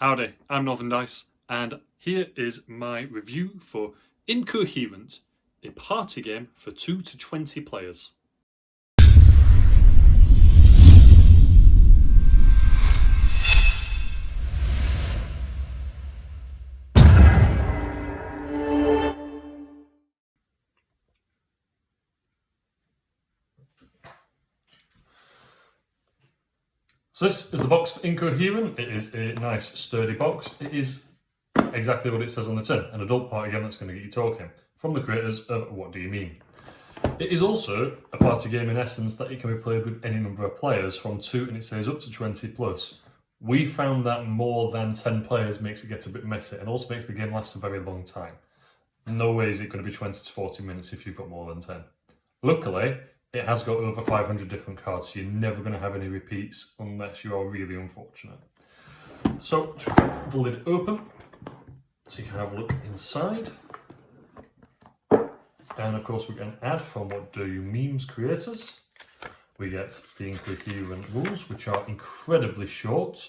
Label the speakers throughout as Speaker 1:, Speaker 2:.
Speaker 1: Howdy, I'm Northern Dice, and here is my review for Incoherent, a party game for 2 to 20 players. So this is the box for Incoherent. It is a nice sturdy box. It is exactly what it says on the tin, an adult party game that's going to get you talking, from the creators of What Do You Mean? It is also a party game in essence that it can be played with any number of players from 2 and it says up to 20 plus. We found that more than 10 players makes it get a bit messy and also makes the game last a very long time. No way is it going to be 20 to 40 minutes if you've got more than 10. Luckily, it has got over 500 different cards, so you're never going to have any repeats unless you are really unfortunate. So, to crack the lid open, so you can have a look inside. And of course we get an ad from What Do You Meme's creators. We get the Incoherent rules, which are incredibly short,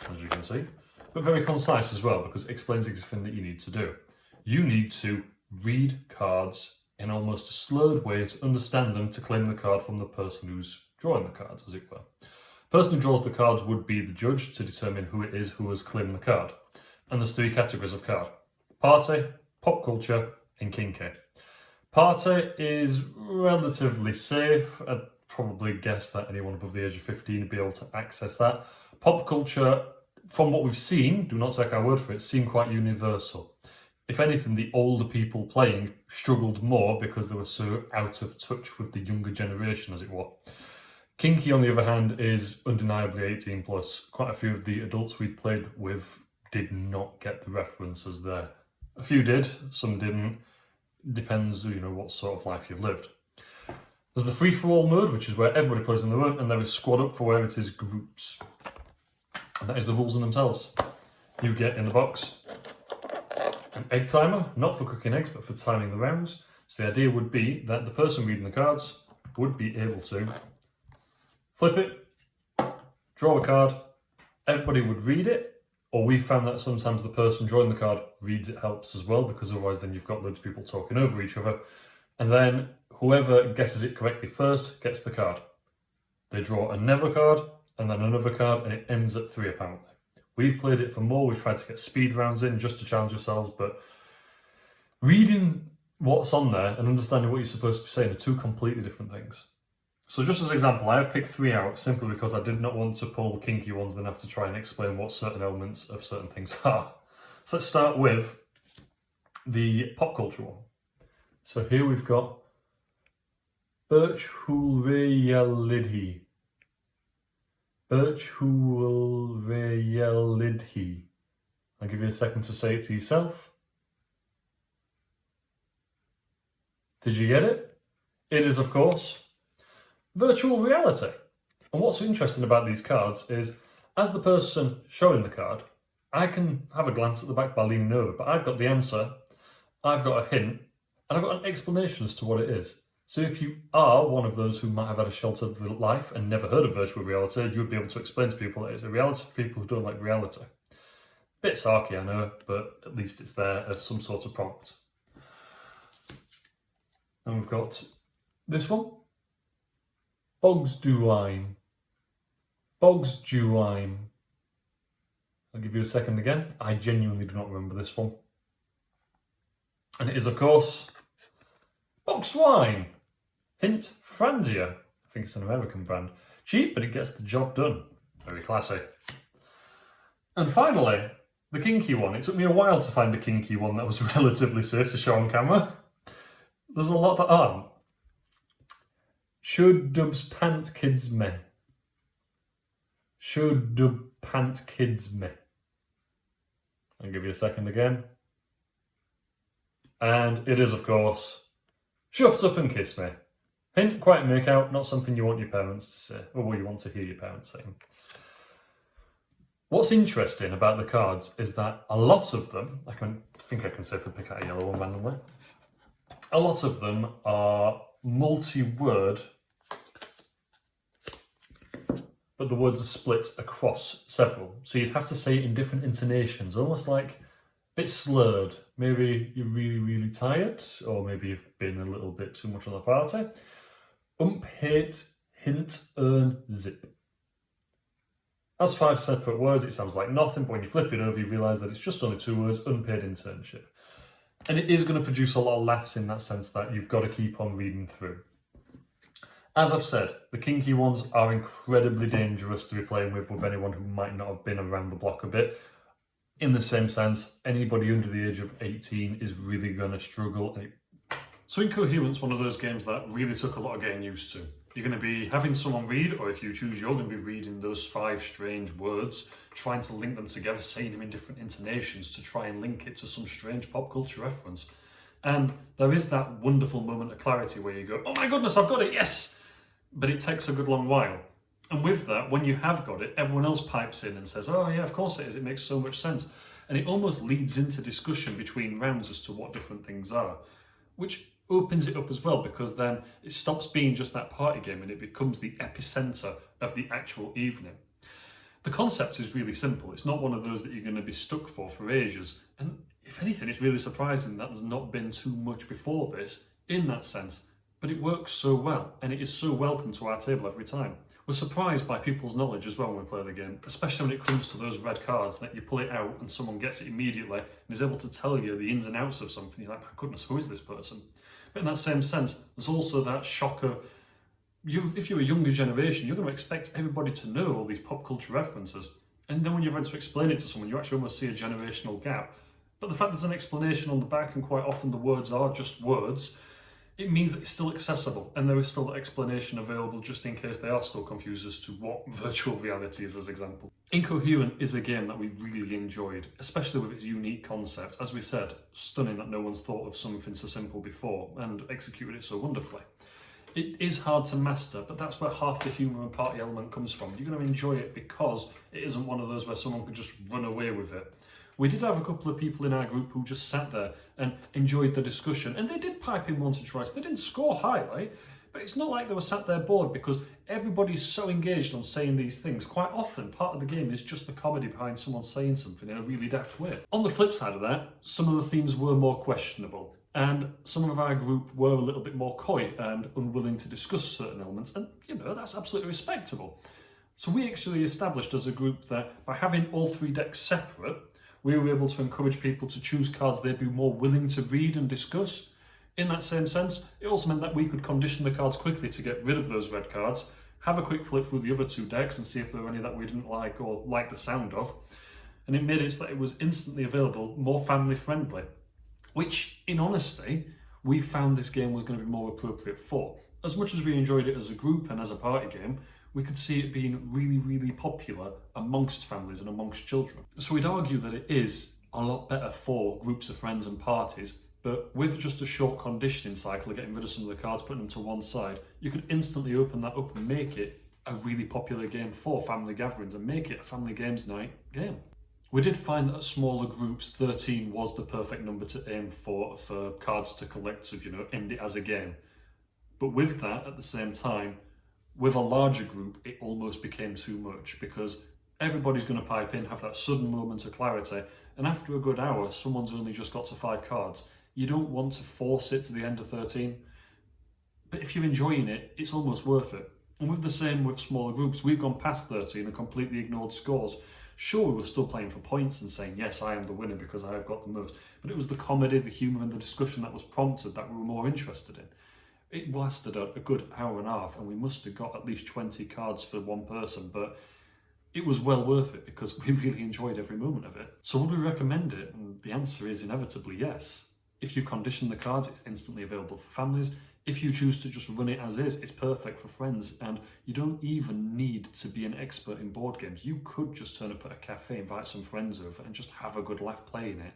Speaker 1: as you can see, but very concise as well, because it explains everything that you need to do. You need to read cards in almost a slurred way to understand them to claim the card from the person who's drawing the cards, as it were. The person who draws the cards would be the judge to determine who it is who has claimed the card. And there's 3 categories of card: party, pop culture, and kinky. Party is relatively safe. I'd probably guess that anyone above the age of 15 would be able to access that. Pop culture, from what we've seen, do not take our word for it, seem quite universal. If anything, the older people playing struggled more because they were so out of touch with the younger generation, as it were. Kinky, on the other hand, is undeniably 18 plus. Quite a few of the adults we played with did not get the references there. A few did, some didn't. Depends, what sort of life you've lived. There's the free-for-all mode, which is where everybody plays in the room, and there is squad up for where it is groups. And that is the rules in themselves. You get in the box an egg timer, not for cooking eggs, but for timing the rounds. So the idea would be that the person reading the cards would be able to flip it, draw a card, everybody would read it, or we found that sometimes the person drawing the card reads it helps as well, because otherwise then you've got loads of people talking over each other. And then whoever guesses it correctly first gets the card. They draw another card, and then another card, and it ends at 3 apparently. We've played it for more, we've tried to get speed rounds in just to challenge ourselves, but reading what's on there and understanding what you're supposed to be saying are 2 completely different things. So just as an example, I have picked 3 out simply because I did not want to pull the kinky ones and have to try and explain what certain elements of certain things are. So let's start with the pop culture one. So here we've got Virtual Reality. Virtual Reality. I'll give you a second to say it to yourself. Did you get it? It is, of course, virtual reality. And what's interesting about these cards is, as the person showing the card, I can have a glance at the back by leaning over, but I've got the answer, I've got a hint, and I've got an explanation as to what it is. So if you are one of those who might have had a sheltered life and never heard of virtual reality, you would be able to explain to people that it's a reality for people who don't like reality. Bit sarky, I know, but at least it's there as some sort of prompt. And we've got this one. Bogsduine. Bogsduine. I'll give you a second again. I genuinely do not remember this one. And it is, of course, Bogsduine. Hint, Franzia. I think it's an American brand. Cheap, but it gets the job done. Very classy. And finally, the kinky one. It took me a while to find a kinky one that was relatively safe to show on camera. There's a lot that aren't. Should dubs pant kids me? Should dub pant kids me? I'll give you a second again. And it is, of course, shut up and kiss me. Hint, quiet make out, not something you want your parents to say, or what you want to hear your parents saying. What's interesting about the cards is that a lot of them, I think I can safely pick out a yellow one randomly, a lot of them are multi-word but the words are split across several. So you'd have to say it in different intonations, almost like a bit slurred. Maybe you're really, really tired, or maybe you've been a little bit too much on the party. Hate, hint, earn, zip. As 5 separate words, it sounds like nothing, but when you flip it over, you realise that it's just only 2 words, unpaid internship. And it is going to produce a lot of laughs in that sense that you've got to keep on reading through. As I've said, the kinky ones are incredibly dangerous to be playing with anyone who might not have been around the block a bit. In the same sense, anybody under the age of 18 is really going to struggle. So Incoherent's one of those games that really took a lot of getting used to. You're going to be having someone read, or if you choose, you're going to be reading those 5 strange words, trying to link them together, saying them in different intonations to try and link it to some strange pop culture reference. And there is that wonderful moment of clarity where you go, oh my goodness, I've got it, yes! But it takes a good long while. And with that, when you have got it, everyone else pipes in and says, oh yeah, of course it is, it makes so much sense. And it almost leads into discussion between rounds as to what different things are, which opens it up as well, because then it stops being just that party game and it becomes the epicenter of the actual evening. The concept is really simple. It's not one of those that you're going to be stuck for ages. And if anything, it's really surprising that there's not been too much before this in that sense. But it works so well, and it is so welcome to our table every time. We're surprised by people's knowledge as well when we play the game, especially when it comes to those red cards that you pull it out and someone gets it immediately and is able to tell you the ins and outs of something. You're like, my goodness, who is this person? But in that same sense, there's also that shock of, if you're a younger generation, you're going to expect everybody to know all these pop culture references. And then when you're trying to explain it to someone, you actually almost see a generational gap. But the fact there's an explanation on the back, and quite often the words are just words, it means that it's still accessible, and there is still that explanation available just in case they are still confused as to what virtual reality is, as example. Incoherent is a game that we really enjoyed, especially with its unique concept. As we said, stunning that no one's thought of something so simple before and executed it so wonderfully. It is hard to master, but that's where half the humour and party element comes from. You're going to enjoy it because it isn't one of those where someone can just run away with it. We did have a couple of people in our group who just sat there and enjoyed the discussion, and they did pipe in once or twice. They didn't score highly, but it's not like they were sat there bored, because everybody's so engaged on saying these things. Quite often, part of the game is just the comedy behind someone saying something in a really daft way. On the flip side of that, some of the themes were more questionable, and some of our group were a little bit more coy and unwilling to discuss certain elements, and that's absolutely respectable. So we actually established as a group that by having all 3 decks separate, we were able to encourage people to choose cards they'd be more willing to read and discuss. In that same sense, it also meant that we could condition the cards quickly to get rid of those red cards, have a quick flip through the other 2 decks and see if there were any that we didn't like or like the sound of. And it made it so that it was instantly available, more family friendly, which, in honesty, we found this game was going to be more appropriate for. As much as we enjoyed it as a group and as a party game, we could see it being really, really popular amongst families and amongst children. So we'd argue that it is a lot better for groups of friends and parties, but with just a short conditioning cycle of getting rid of some of the cards, putting them to one side, you could instantly open that up and make it a really popular game for family gatherings and make it a family games night game. We did find that at smaller groups, 13 was the perfect number to aim for cards to collect, to end it as a game. But with that, at the same time, with a larger group, it almost became too much, because everybody's going to pipe in, have that sudden moment of clarity, and after a good hour, someone's only just got to 5 cards. You don't want to force it to the end of 13, but if you're enjoying it, it's almost worth it. And with the same with smaller groups, we've gone past 13 and completely ignored scores. Sure, we were still playing for points and saying, yes, I am the winner because I have got the most, but it was the comedy, the humour and the discussion that was prompted that we were more interested in. It lasted a good hour and a half, and we must have got at least 20 cards for one person, but it was well worth it because we really enjoyed every moment of it. So would we recommend it? And the answer is inevitably yes. If you condition the cards, it's instantly available for families. If you choose to just run it as is, it's perfect for friends, and you don't even need to be an expert in board games. You could just turn up at a cafe, invite some friends over, and just have a good laugh playing it.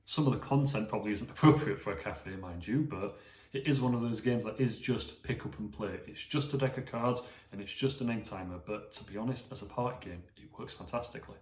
Speaker 1: Some of the content probably isn't appropriate for a cafe, mind you, but it is one of those games that is just pick up and play. It's just a deck of cards and it's just an egg timer, but to be honest, as a party game, it works fantastically.